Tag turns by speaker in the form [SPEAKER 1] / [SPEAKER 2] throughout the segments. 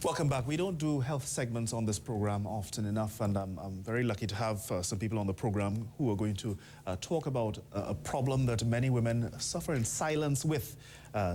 [SPEAKER 1] Welcome back. We don't do health segments on this program often enough, and I'm very lucky to have some people on the program who are going to talk about a problem that many women suffer in silence with.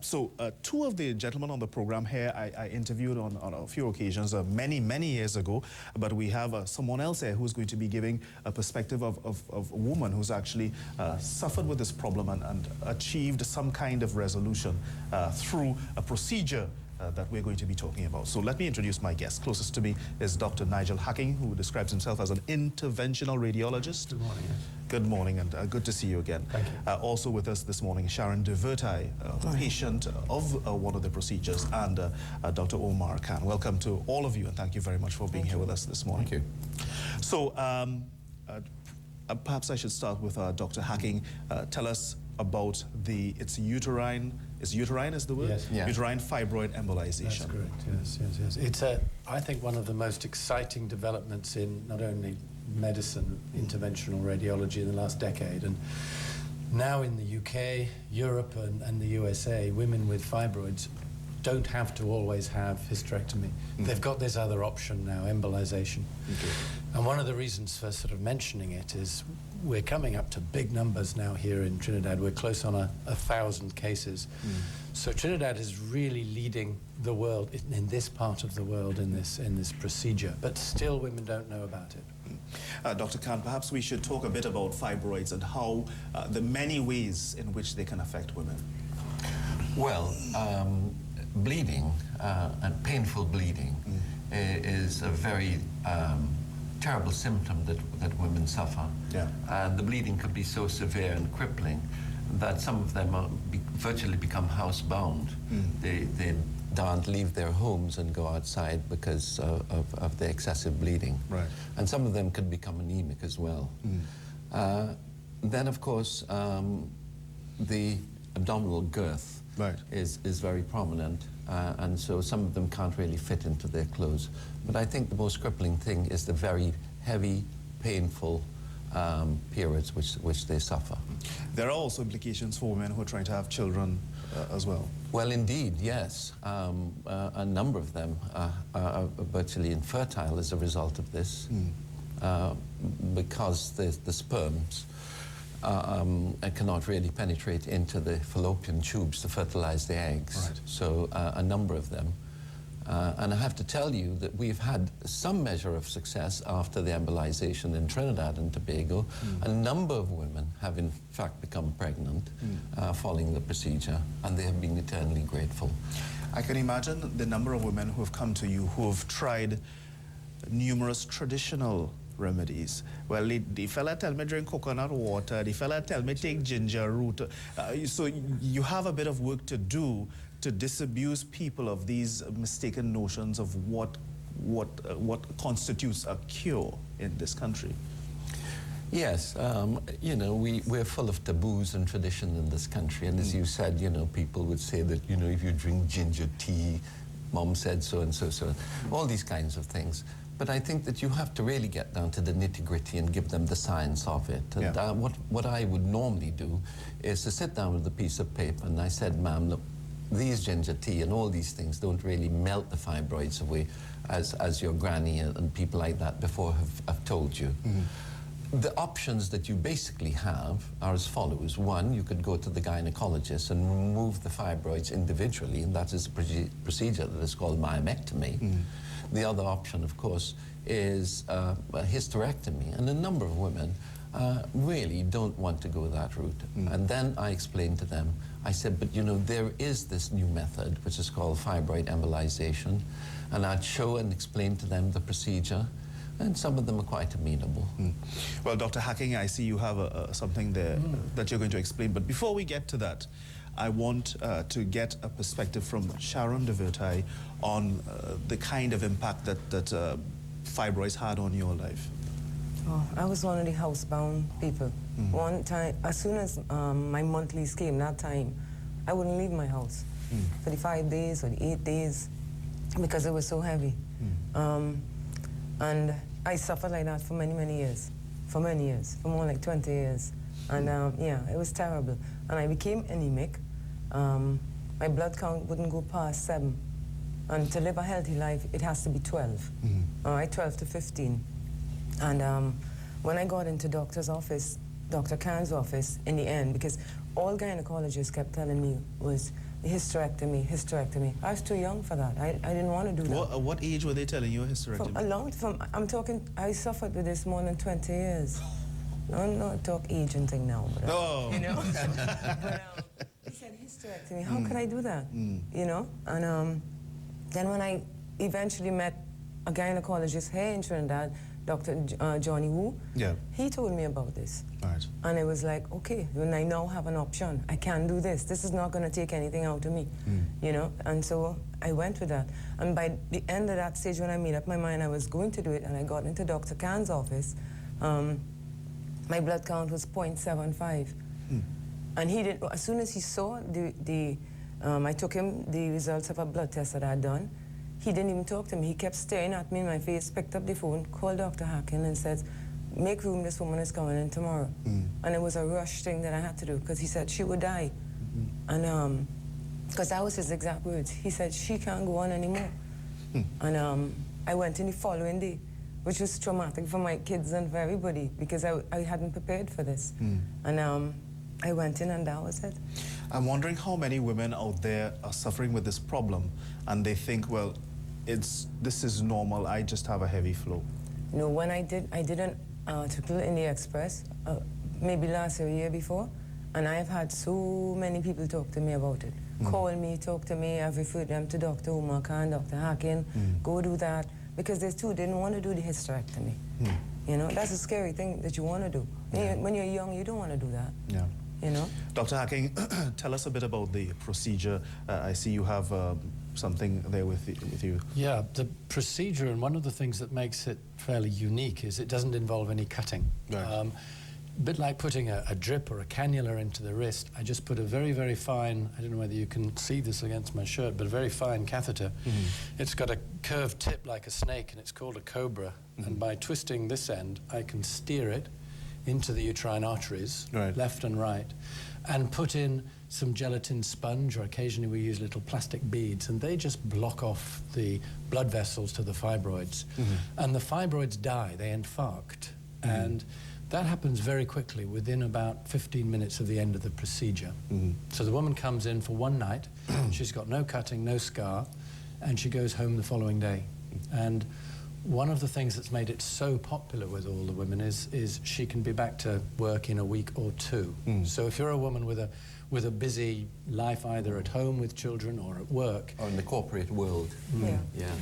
[SPEAKER 1] So two of the gentlemen on the program here I interviewed on a few occasions many years ago, but we have someone else here who's going to be giving a perspective of a woman who's actually suffered with this problem and achieved some kind of resolution through a procedure that we're going to be talking about. So let me introduce my guest. Closest to me is Dr. Nigel Hacking, who describes himself as an interventional radiologist.
[SPEAKER 2] Good morning.
[SPEAKER 1] Good morning, and good to see you again.
[SPEAKER 2] Thank you.
[SPEAKER 1] Also with us this morning, Sharon Devertai, a patient of one of the procedures, and Dr. Omar Khan. Welcome to all of you, and thank you very much for being here with us this morning.
[SPEAKER 2] Thank you.
[SPEAKER 1] So perhaps I should start with Dr. Hacking. Tell us about it's uterine is the word?
[SPEAKER 2] Yes. Yeah.
[SPEAKER 1] Uterine fibroid embolization.
[SPEAKER 2] That's correct, yes. It's, I think, one of the most exciting developments in not only medicine, interventional radiology in the last decade, and now in the UK, Europe, and the USA, women with fibroids don't have to always have hysterectomy. They've got this other option now, embolization. Okay. And one of the reasons for sort of mentioning it is we're coming up to big numbers now here in Trinidad. We're close on 1,000 cases. So Trinidad is really leading the world in this part of the world in this procedure, but still women don't know about it.
[SPEAKER 1] Dr. Khan, perhaps we should talk a bit about fibroids and how the many ways in which they can affect women.
[SPEAKER 3] Well, bleeding and painful bleeding is a very terrible symptom that women suffer. Yeah. And the bleeding could be so severe and crippling that some of them virtually become housebound. They don't leave their homes and go outside because of the excessive bleeding. Right. And some of them could become anemic as well. Then, of course, the abdominal girth is very prominent, and so some of them can't really fit into their clothes. But I think the most crippling thing is the very heavy, painful periods which they suffer.
[SPEAKER 1] There are also implications for women who are trying to have children as well.
[SPEAKER 3] Well, indeed, yes. A number of them are virtually infertile as a result of this, because the sperms cannot really penetrate into the fallopian tubes to fertilize the eggs. Right. So a number of them. And I have to tell you that we've had some measure of success after the embolization in Trinidad and Tobago. A number of women have in fact become pregnant following the procedure, and they have been eternally grateful.
[SPEAKER 1] I can imagine the number of women who have come to you who have tried numerous traditional remedies. Well, the fella tell me drink coconut water, the fella tell me take ginger root. So you have a bit of work to do to disabuse people of these mistaken notions of what constitutes a cure in this country.
[SPEAKER 3] Yes, you know, we're full of taboos and tradition in this country, and as you said, you know, people would say that, you know, if you drink ginger tea, mom said so and so, all these kinds of things. But I think that you have to really get down to the nitty-gritty and give them the science of it. And what I would normally do is to sit down with a piece of paper, and I said, ma'am, look, these ginger tea and all these things don't really melt the fibroids away as your granny and people like that before have told you. The options that you basically have are as follows. One, you could go to the gynecologist and remove the fibroids individually, and that is a procedure that is called myomectomy. The other option, of course, is a hysterectomy, and a number of women really don't want to go that route. And then I explained to them, I said, but you know, there is this new method which is called fibroid embolization, and I'd show and explain to them the procedure, and some of them are quite amenable.
[SPEAKER 1] Well, Dr. Hacking, I see you have something there that you're going to explain, but before we get to that, I want to get a perspective from Sharon Devertai on the kind of impact that fibroids had on your life.
[SPEAKER 4] Oh, I was one of the housebound people. One time, as soon as my monthlies came, that time, I wouldn't leave my house for the 5 days or the 8 days because it was so heavy. And I suffered like that for many years. for many years, for more like 20 years. And yeah, it was terrible. And I became anemic. My blood count wouldn't go past 7. And to live a healthy life, it has to be 12. All right, 12 to 15. And when I got into doctor's office, Dr. Khan's office, in the end, because all gynecologists kept telling me was hysterectomy, hysterectomy. I was too young for that. I didn't want to do that.
[SPEAKER 1] What age were they telling you a hysterectomy?
[SPEAKER 4] I'm talking, I suffered with this more than 20 years. I'm not talk age and thing now, but you know. But he said hysterectomy. How could I do that? You know. And then when I eventually met a gynecologist here in Trinidad, Dr. Johnny Wu, he told me about this.
[SPEAKER 1] Right.
[SPEAKER 4] And it was like, okay, when I now have an option, I can do this. This is not going to take anything out of me, you know. And so I went with that. And by the end of that stage, when I made up my mind I was going to do it, and I got into Dr. Khan's office, my blood count was 0.75. And he did, as soon as he saw I took him the results of a blood test that I had done, he didn't even talk to me. He kept staring at me in my face, picked up the phone, called Dr. Hacking and said, make room, this woman is coming in tomorrow. And it was a rush thing that I had to do, because he said she would die. And because that was his exact words. He said, she can't go on anymore. And I went in the following day, which was traumatic for my kids and for everybody, because I hadn't prepared for this. And I went in and that was it.
[SPEAKER 1] I'm wondering how many women out there are suffering with this problem and they think, well, this is normal, I just have a heavy flow.
[SPEAKER 4] You know, when I did an article in the Express, maybe last year before, and I've had so many people talk to me about it. Call me, talk to me, I've referred them to Dr. Umar Khan, Dr. Hacking, go do that, because they too didn't want to do the hysterectomy. You know, that's a scary thing that you want to do. When you're young, you don't want to do that. You know?
[SPEAKER 1] Dr. Hacking, tell us a bit about the procedure. I see you have something there with you.
[SPEAKER 2] Yeah, the procedure, and one of the things that makes it fairly unique is it doesn't involve any cutting.
[SPEAKER 1] Right.
[SPEAKER 2] A bit like putting a drip or a cannula into the wrist, I just put a very, very fine, I don't know whether you can see this against my shirt, but a very fine catheter. It's got a curved tip like a snake, and it's called a cobra. And by twisting this end, I can steer it into the uterine arteries, left and right, and put in some gelatin sponge, or occasionally we use little plastic beads, and they just block off the blood vessels to the fibroids. And the fibroids die, they infarct. And that happens very quickly, within about 15 minutes of the end of the procedure. So the woman comes in for one night, she's got no cutting, no scar, and she goes home the following day. And one of the things that's made it so popular with all the women is she can be back to work in a week or two. So if you're a woman with a busy life, either at home with children or at work,
[SPEAKER 3] or in the corporate world,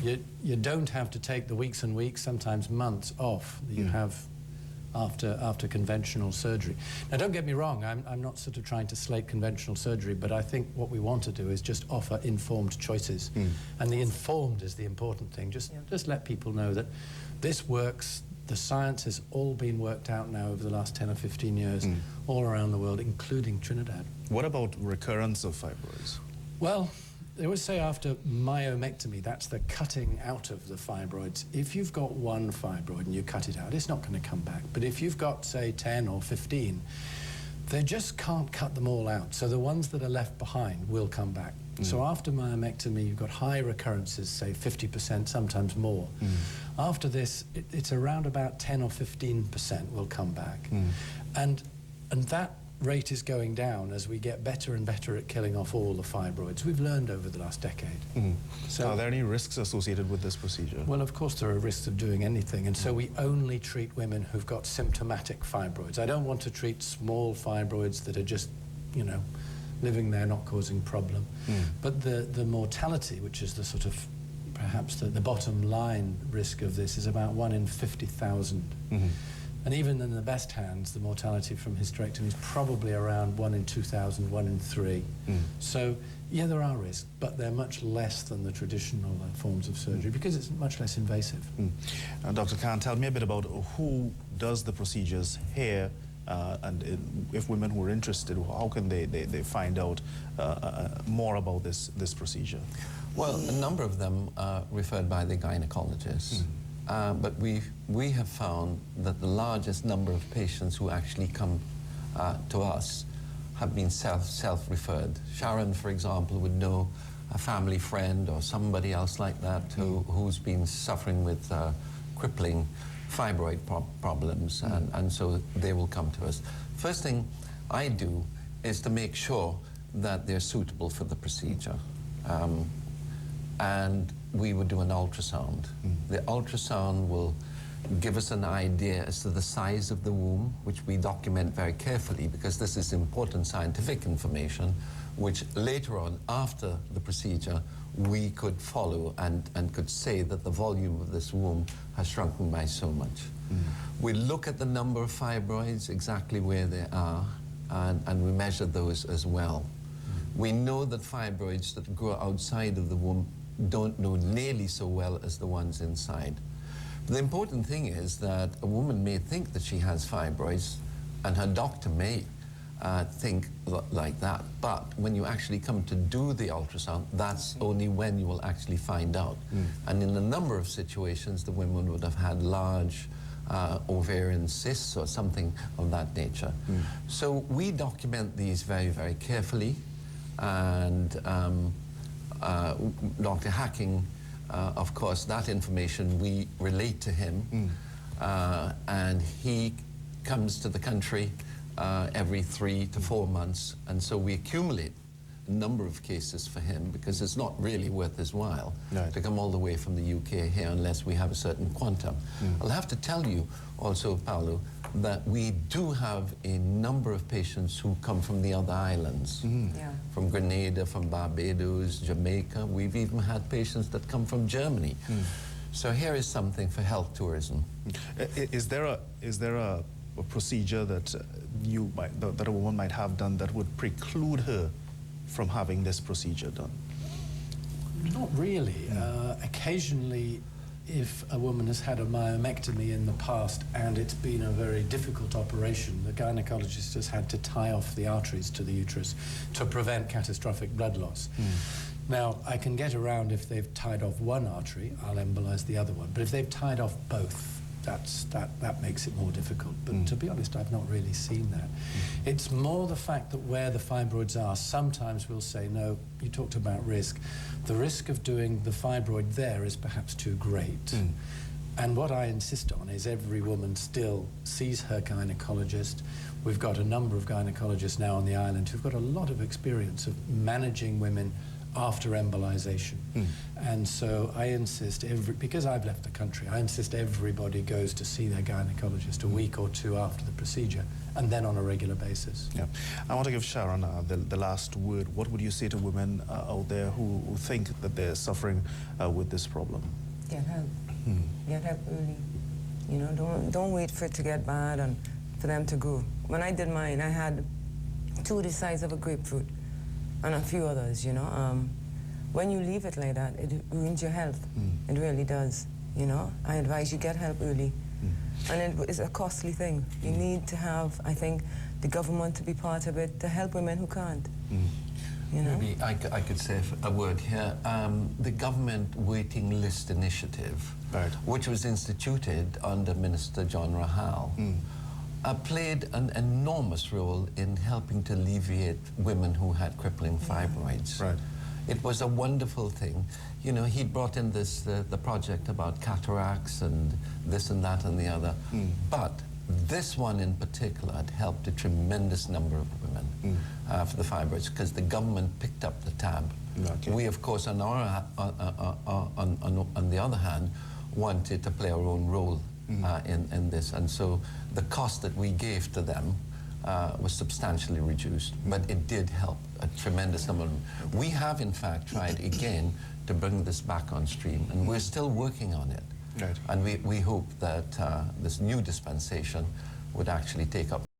[SPEAKER 2] you don't have to take the weeks and weeks, sometimes months off that you have after conventional surgery. Now, don't get me wrong, I'm not sort of trying to slate conventional surgery, but I think what we want to do is just offer informed choices. And the informed is the important thing. Just let people know that this works. The science has all been worked out now over the last 10 or 15 years, all around the world, including Trinidad.
[SPEAKER 1] What about recurrence of fibroids?
[SPEAKER 2] Well, they always say after myomectomy, that's the cutting out of the fibroids. If you've got one fibroid and you cut it out, it's not going to come back. But if you've got, say, 10 or 15, they just can't cut them all out. So the ones that are left behind will come back. So after myomectomy, you've got high recurrences, say 50%, sometimes more. After this, it's around about 10 or 15% will come back. And that rate is going down as we get better and better at killing off all the fibroids. We've learned over the last decade.
[SPEAKER 1] So are there any risks associated with this procedure?
[SPEAKER 2] Well, of course there are risks of doing anything, and so we only treat women who've got symptomatic fibroids. I don't want to treat small fibroids that are just, you know, living there, not causing problem. But the mortality, which is the sort of perhaps the bottom line risk of this, is about 1 in 50,000. And even in the best hands, the mortality from hysterectomy is probably around 1 in 2,000, 1 in 3. So, yeah, there are risks, but they're much less than the traditional forms of surgery because it's much less invasive.
[SPEAKER 1] Dr. Khan, tell me a bit about who does the procedures here, and if women who are interested, how can they find out more about this procedure?
[SPEAKER 3] Well, a number of them are referred by the gynecologists. but we have found that the largest number of patients who actually come to us have been self-referred. Sharon, for example, would know a family friend or somebody else like that who's been suffering with crippling fibroid problems, and so they will come to us. First thing I do is to make sure that they're suitable for the procedure. And we would do an ultrasound. The ultrasound will give us an idea as to the size of the womb, which we document very carefully because this is important scientific information, which later on, after the procedure, we could follow and could say that the volume of this womb has shrunken by so much. We look at the number of fibroids, exactly where they are, and we measure those as well. We know that fibroids that grow outside of the womb don't know nearly so well as the ones inside. The important thing is that a woman may think that she has fibroids, and her doctor may think like that, but when you actually come to do the ultrasound, that's only when you will actually find out. And in a number of situations, the women would have had large ovarian cysts or something of that nature. So we document these very, very carefully, and Dr. Hacking, of course, that information we relate to him, and he comes to the country every 3 to 4 months, and so we accumulate a number of cases for him because it's not really worth his while to come all the way from the UK here unless we have a certain quantum. I'll have to tell you also, Paolo, that we do have a number of patients who come from the other islands, from Grenada, from Barbados, Jamaica. We've even had patients that come from Germany. So here is something for health tourism.
[SPEAKER 1] Is there a procedure that that a woman might have done that would preclude her from having this procedure done?
[SPEAKER 2] Not really. Occasionally, if a woman has had a myomectomy in the past and it's been a very difficult operation, the gynecologist has had to tie off the arteries to the uterus to prevent catastrophic blood loss. Now, I can get around if they've tied off one artery, I'll embolize the other one. But if they've tied off both, that makes it more difficult. But to be honest, I've not really seen that. It's more the fact that where the fibroids are, sometimes we'll say, no, you talked about risk. The risk of doing the fibroid there is perhaps too great. And what I insist on is every woman still sees her gynecologist. We've got a number of gynecologists now on the island who've got a lot of experience of managing women after embolization. And so I insist, because I've left the country, I insist everybody goes to see their gynecologist a week or 2 after the procedure, and then on a regular basis.
[SPEAKER 1] Yeah. I want to give Sharon the last word. What would you say to women out there who think that they're suffering with this problem?
[SPEAKER 4] Get help. Get help early. You know, don't wait for it to get bad and for them to go. When I did mine, I had 2 the size of a grapefruit and a few others, you know. When you leave it like that, it ruins your health. It really does, you know. I advise you get help early. And it is a costly thing. You need to have, I think, the government to be part of it to help women who can't. You know?
[SPEAKER 3] Maybe I could say a word here. The government waiting list initiative, which was instituted under Minister John Rahal, played an enormous role in helping to alleviate women who had crippling fibroids. It was a wonderful thing. You know, he brought in this the project about cataracts and this and that and the other. But this one in particular had helped a tremendous number of women for the fibroids because the government picked up the tab. We, of course, on the other hand, wanted to play our own role in this, and so the cost that we gave to them was substantially reduced, but it did help a tremendous number of them. We have, in fact, tried again to bring this back on stream, and we're still working on it. And we hope that this new dispensation would actually take up